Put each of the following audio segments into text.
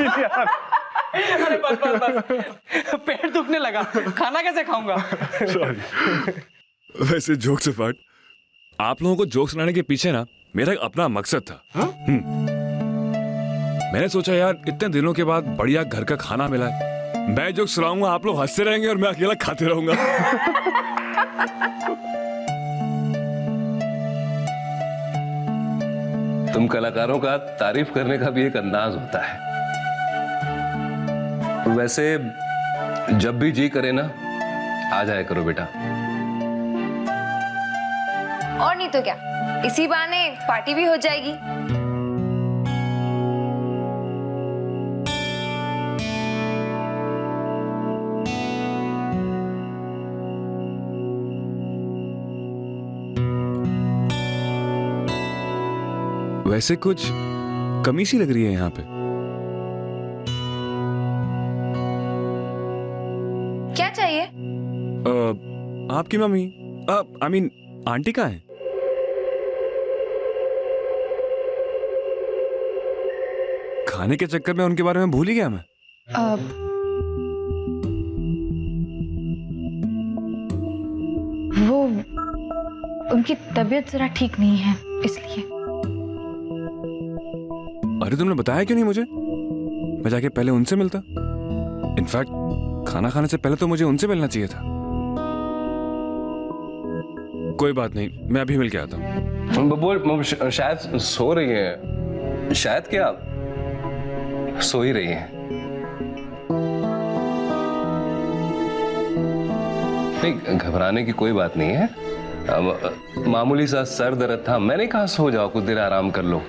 इसीलिए अरे बस बस बस, पेट दुखने लगा, खाना कैसे खाऊंगा? सॉरी। वैसे जोक से पार्ट, आप लोगों को जोक सुनाने के पीछे ना मेरा एक अपना मकसद था। मैंने सोचा यार इतने दिनों के बाद बढ़िया घर का खाना मिला है, मैं जोक सुनाऊंगा, आप लोग हंसते रहेंगे और मैं अकेला खाते रहूंगा। तुम कलाकारों का तारीफ करने का भी एक अंदाज होता है। वैसे जब भी जी करे ना, आ जाया करो बेटा। और नहीं तो क्या, इसी बहाने पार्टी भी हो जाएगी। वैसे कुछ कमी सी लग रही है यहाँ पे। क्या चाहिए? आपकी मम्मी, आई मीन आंटी कहाँ है? खाने के चक्कर में उनके बारे में भूल ही गया मैं। वो उनकी तबीयत जरा ठीक नहीं है, इसलिए। अरे तुमने बताया क्यों नहीं मुझे? मैं जाके पहले उनसे मिलता। इनफैक्ट खाना खाने से पहले तो मुझे उनसे मिलना चाहिए था। कोई बात नहीं, मैं अभी मिल के आता हूँ। शायद सो रही हैं। शायद क्या, सो ही रही हैं। नहीं, घबराने की कोई बात नहीं है। मामूली सा सर दर्द था, मैंने कहा सो जाओ, कुछ देर आराम कर लो।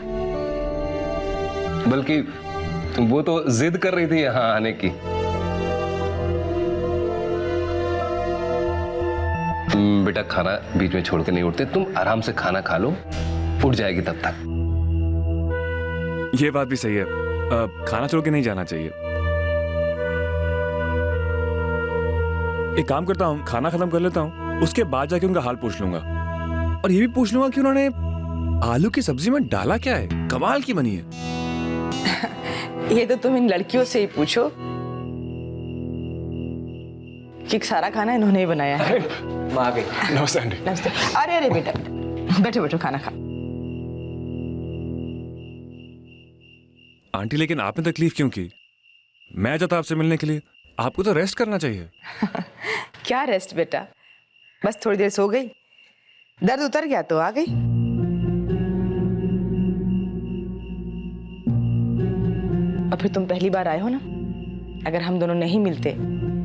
बल्कि वो तो जिद कर रही थी यहाँ आने की। बेटा खाना बीच में छोड़ के नहीं उठते, तुम आराम से खाना खा लो, उठ जाएगी तब तक। ये बात भी सही है, खाना छोड़ के नहीं जाना चाहिए। एक काम करता हूँ, खाना खत्म कर लेता हूँ, उसके बाद जाके उनका हाल पूछ लूंगा। और ये भी पूछ लूंगा कि उन्होंने आलू की सब्जी में डाला क्या है, कमाल की बनी है। ये तो तुम इन लड़कियों से ही पूछो कि सारा खाना इन्होंने ही बनाया है। माँ आ गई। नमस्ते आंटी। नमस्ते। अरे अरे बेटा, बैठो बैठो, खाना खा। आंटी लेकिन आपने तकलीफ क्यों की? मैं जाता आपसे मिलने के लिए, आपको तो रेस्ट करना चाहिए। क्या रेस्ट बेटा, बस थोड़ी देर सो गई, दर्द उतर गया तो आ गई। और फिर तुम पहली बार आए हो ना, अगर हम दोनों नहीं मिलते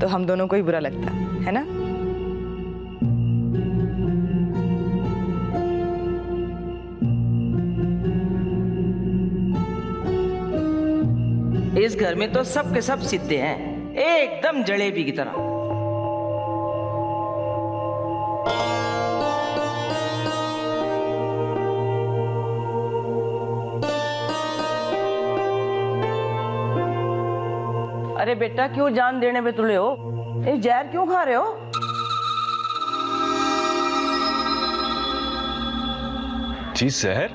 तो हम दोनों को ही बुरा लगता है ना। इस घर में तो सब के सब सीधे हैं, एकदम जलेबी की तरह। अरे बेटा, क्यों जान देने पे तुले हो? ये जहर क्यों खा रहे हो? जी जहर?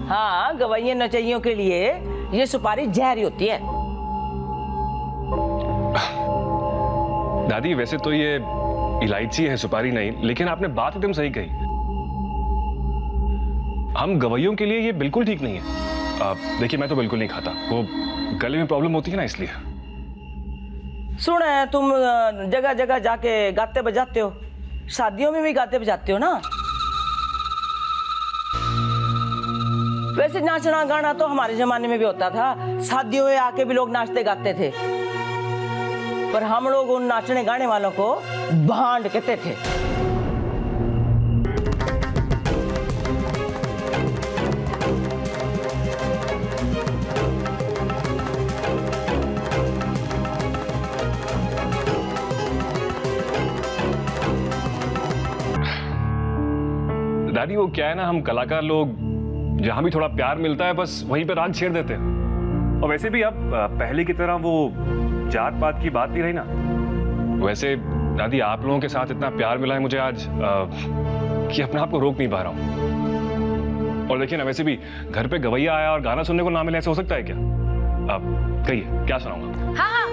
हाँ, गवाइयों नचइयों के लिए ये सुपारी जहरी होती है। दादी वैसे तो ये इलायची है, सुपारी नहीं, लेकिन आपने बात एकदम सही कही। हम गवैयों के लिए ये बिल्कुल ठीक नहीं है। देखिए मैं तो बिल्कुल नहीं खाता, वो गले में प्रॉब्लम होती है ना, इसलिए। सुन, तुम जगह जगह जाके गाते बजाते हो, शादियों में भी गाते बजाते हो ना। वैसे नाचना गाना तो हमारे जमाने में भी होता था, शादियों में आके भी लोग नाचते गाते थे, पर हम लोग उन नाचने गाने वालों को भांड कहते थे। दादी वो क्या है ना, हम कलाकार लोग जहां भी थोड़ा प्यार मिलता है बस वहीं पे राग छेड़ देते हैं। और वैसे भी अब पहले की तरह वो जात पात की बात नहीं रही ना। वैसे दादी आप लोगों के साथ इतना प्यार मिला है मुझे आज कि अपने आप को रोक नहीं पा रहा हूं। और देखिए ना, वैसे भी घर पे गवैया आया और गाना सुनने को ना मिले, ऐसे हो सकता है क्या? अब कहिए क्या सुनाऊंगा? हाँ हाँ।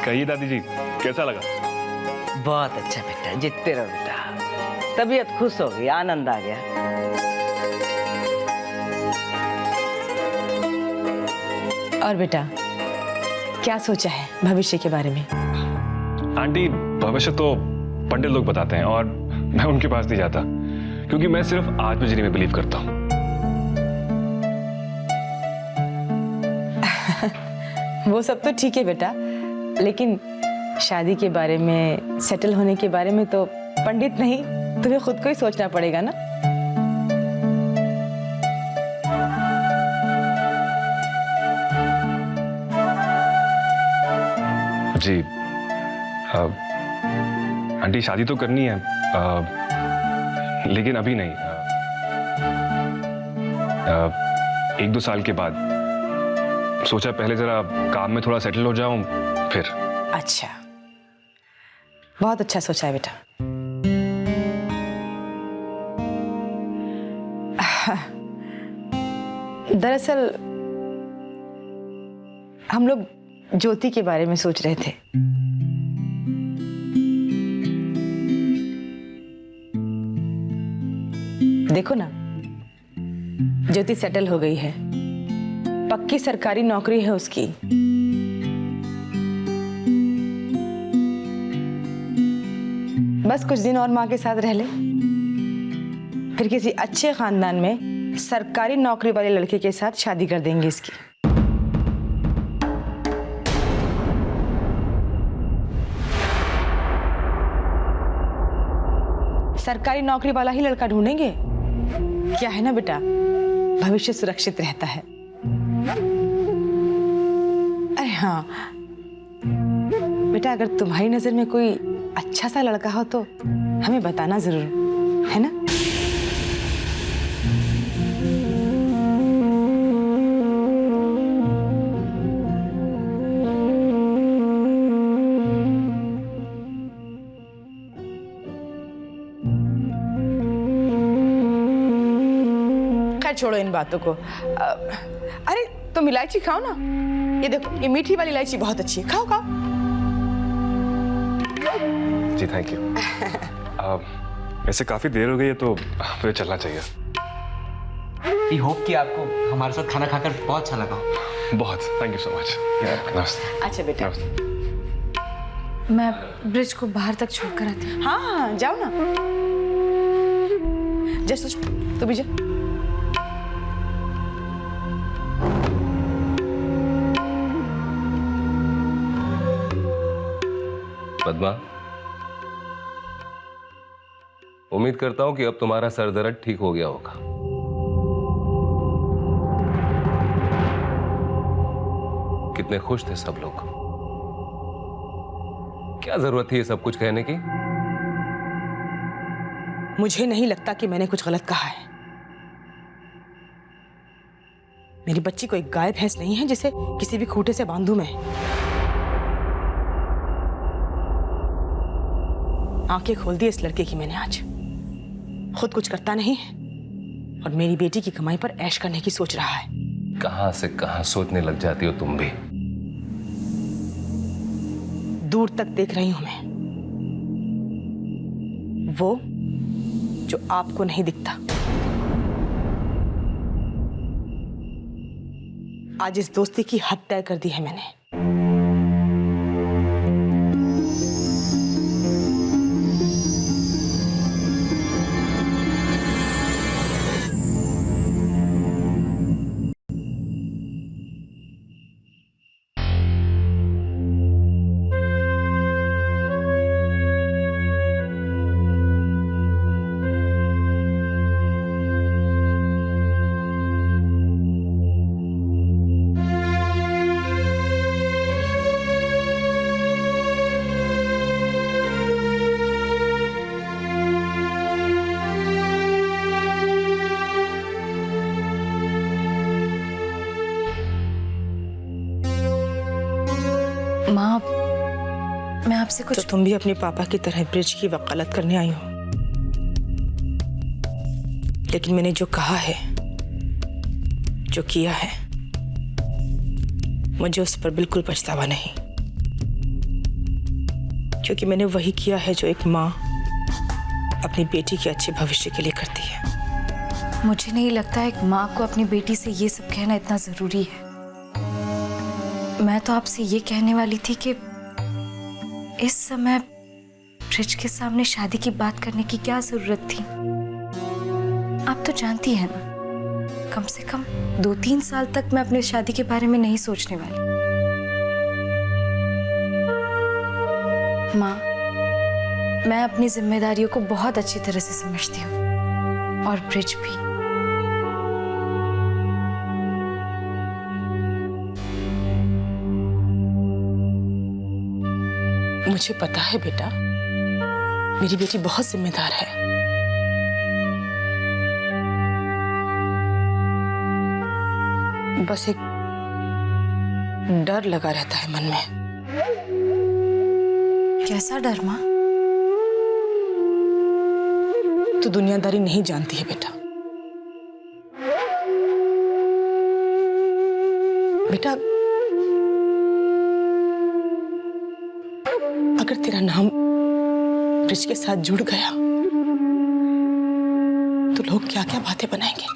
कहिए दादी जी, कैसा लगा? बहुत अच्छा बेटा, जीतते रहो बेटा। तबीयत खुश हो गई, आनंद आ गया। और बेटा क्या सोचा है भविष्य के बारे में? आंटी, भविष्य तो पंडित लोग बताते हैं और मैं उनके पास नहीं जाता, क्योंकि मैं सिर्फ आज में जीने में बिलीव करता हूँ। वो सब तो ठीक है बेटा, लेकिन शादी के बारे में, सेटल होने के बारे में तो पंडित नहीं, तुम्हें खुद को ही सोचना पड़ेगा ना। जी आंटी, शादी तो करनी है, लेकिन अभी नहीं। 1-2 साल के बाद। सोचा पहले जरा काम में थोड़ा सेटल हो जाऊं, फिर। अच्छा, बहुत अच्छा सोचा है बेटा। दरअसल हम लोग ज्योति के बारे में सोच रहे थे। देखो ना, ज्योति सेटल हो गई है, पक्की सरकारी नौकरी है उसकी। बस कुछ दिन और माँ के साथ रह ले, फिर किसी अच्छे खानदान में सरकारी नौकरी वाले लड़के के साथ शादी कर देंगे इसकी। सरकारी नौकरी वाला ही लड़का ढूंढेंगे। क्या है ना बेटा, भविष्य सुरक्षित रहता है। अरे हाँ बेटा, अगर तुम्हारी नजर में कोई अच्छा सा लड़का हो तो हमें बताना जरूर, है ना? खैर छोड़ो इन बातों को। अरे तुम इलायची खाओ ना, ये देखो, ये मीठी वाली इलायची बहुत अच्छी है, खाओ खाओ। जी थैंक यू। वैसे काफी देर हो गई है तो मुझे चलना चाहिए। वी होप कि आपको हमारे साथ खाना खाकर बहुत अच्छा लगा। बहुत थैंक यू सो मच। नमस्ते। अच्छा बेटा, नमस्ते। मैं ब्रिज को बाहर तक छोड़कर आती हूँ। हाँ हाँ जाओ ना। जस्ट तू भी जा। पद्मा, उम्मीद करता हूं कि अब तुम्हारा सर दर्द ठीक हो गया होगा। कितने खुश थे सब लोग। क्या जरूरत थी ये सब कुछ कहने की? मुझे नहीं लगता कि मैंने कुछ गलत कहा है। मेरी बच्ची कोई गाय भैंस नहीं है जिसे किसी भी खूंटे से बांधूं मैं। आंखें खोल दी इस लड़के की मैंने आज। खुद कुछ करता नहीं है और मेरी बेटी की कमाई पर ऐश करने की सोच रहा है। कहां से कहां सोचने लग जाती हो तुम भी। दूर तक देख रही हूं मैं। वो जो आपको नहीं दिखता। आज इस दोस्ती की हद तय कर दी है मैंने। माँ, मैं आपसे तो कुछ तुम भी अपने पापा की तरह ब्रिज की वकालत करने आई हो। लेकिन मैंने जो कहा है, जो किया है, मुझे उस पर बिल्कुल पछतावा नहीं, क्योंकि मैंने वही किया है जो एक माँ अपनी बेटी के अच्छे भविष्य के लिए करती है। मुझे नहीं लगता एक माँ को अपनी बेटी से ये सब कहना इतना जरूरी है। मैं तो आपसे ये कहने वाली थी कि इस समय ब्रिज के सामने शादी की बात करने की क्या जरूरत थी। आप तो जानती हैं ना, कम से कम 2-3 साल तक मैं अपनी शादी के बारे में नहीं सोचने वाली। माँ, मैं अपनी जिम्मेदारियों को बहुत अच्छी तरह से समझती हूँ, और ब्रिज भी। मुझे पता है बेटा, मेरी बेटी बहुत जिम्मेदार है। बस एक डर लगा रहता है मन में। कैसा डर माँ? तू दुनियादारी नहीं जानती है बेटा। बेटा, अगर तेरा नाम ब्रिज के साथ जुड़ गया तो लोग क्या क्या बातें बनाएंगे।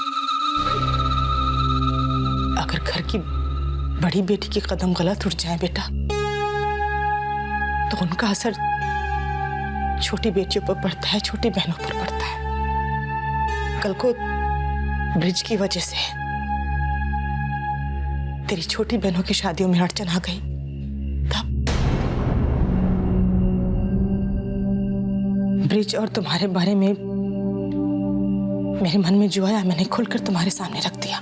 अगर घर की बड़ी बेटी के कदम गलत उठ जाए बेटा, तो उनका असर छोटी बेटियों पर पड़ता है, छोटी बहनों पर पड़ता है। कल को ब्रिज की वजह से तेरी छोटी बहनों की शादियों में अड़चन आ गई, ब्रिज और तुम्हारे बारे में मेरे मन में जो आया मैंने खुलकर तुम्हारे सामने रख दिया।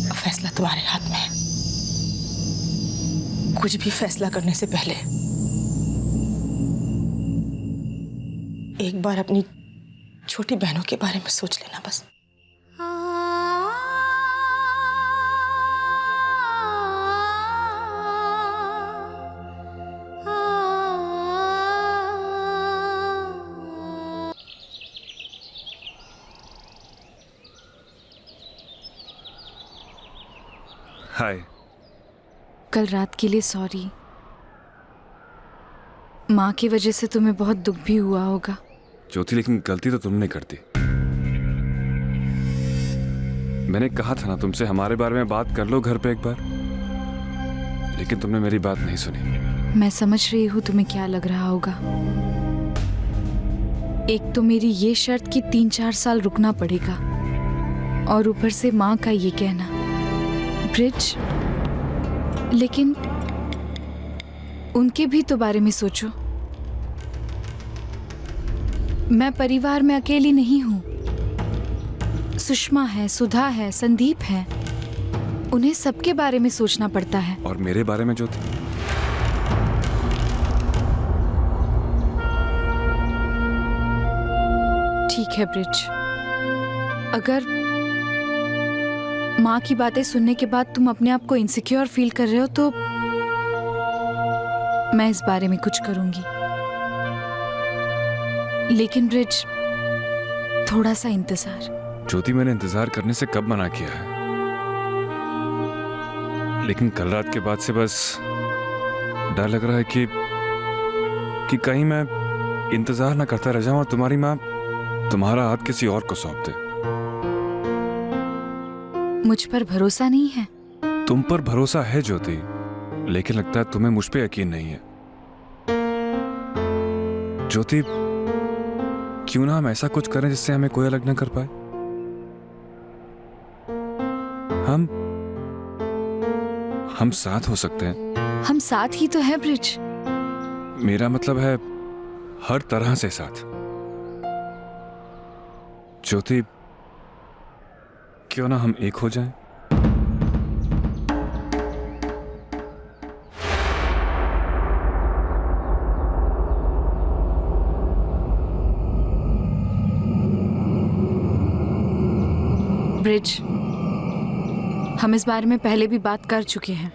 अब फैसला तुम्हारे हाथ में है। कुछ भी फैसला करने से पहले एक बार अपनी छोटी बहनों के बारे में सोच लेना बस। हाय। कल रात के लिए सॉरी। माँ की वजह से तुम्हें बहुत दुख भी हुआ होगा। ज्योति, लेकिन गलती तो तुमने करती। मैंने कहा था ना तुमसे, हमारे बारे में बात कर लो घर पे एक बार, लेकिन तुमने मेरी बात नहीं सुनी। मैं समझ रही हूँ तुम्हें क्या लग रहा होगा। एक तो मेरी ये शर्त कि 3-4 साल रुकना पड़ेगा, और ऊपर से माँ का ये कहना। ब्रिज, लेकिन उनके भी तो बारे में सोचो। मैं परिवार में अकेली नहीं हूं। सुषमा है, सुधा है, संदीप है, उन्हें सबके बारे में सोचना पड़ता है। और मेरे बारे में ज्योति? ठीक है ब्रिज, अगर माँ की बातें सुनने के बाद तुम अपने आप को इनसिक्योर फील कर रहे हो तो मैं इस बारे में कुछ करूंगी। लेकिन ब्रिज, थोड़ा सा इंतजार। ज्योति, मैंने इंतजार करने से कब मना किया है? लेकिन कल रात के बाद से बस डर लग रहा है कि कहीं मैं इंतजार ना करता रह जाऊं और तुम्हारी माँ तुम्हारा हाथ किसी और को सौंप दे। मुझ पर भरोसा नहीं है? तुम पर भरोसा है ज्योति, लेकिन लगता है तुम्हें मुझ पे यकीन नहीं है। ज्योति, क्यों ना हम ऐसा कुछ करें जिससे हमें कोई अलग ना कर पाए। हम साथ हो सकते हैं। हम साथ ही तो है ब्रिज। मेरा मतलब है हर तरह से साथ। ज्योति, क्यों ना हम एक हो जाएं? ब्रिज, हम इस बारे में पहले भी बात कर चुके हैं।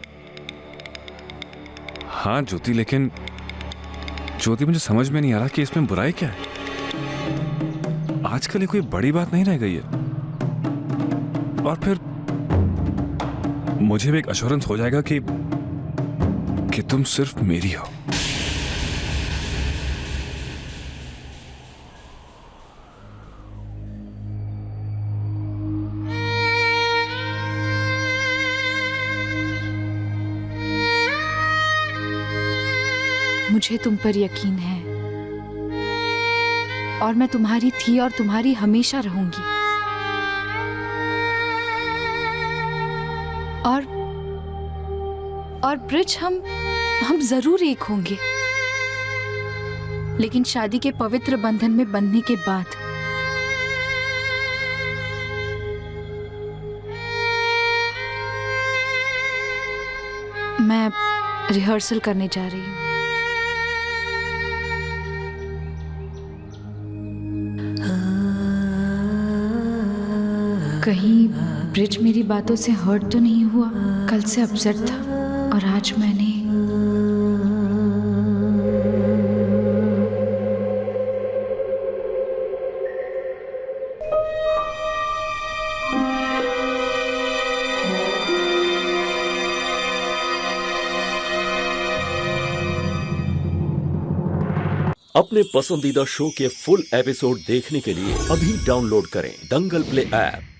हाँ ज्योति, लेकिन ज्योति मुझे समझ में नहीं आ रहा कि इसमें बुराई क्या है। आजकल ये कोई बड़ी बात नहीं रह गई है। और फिर मुझे भी एक अश्योरेंस हो जाएगा कि तुम सिर्फ मेरी हो। मुझे तुम पर यकीन है और मैं तुम्हारी थी और तुम्हारी हमेशा रहूंगी। और ब्रिज, हम जरूर एक होंगे, लेकिन शादी के पवित्र बंधन में बंधने के बाद। मैं रिहर्सल करने जा रही हूँ। कहीं ब्रिज मेरी बातों से हर्ट तो नहीं हुआ? कल से अपसेट था और आज मैंने अपने पसंदीदा शो के फुल एपिसोड देखने के लिए अभी डाउनलोड करें दंगल प्ले ऐप।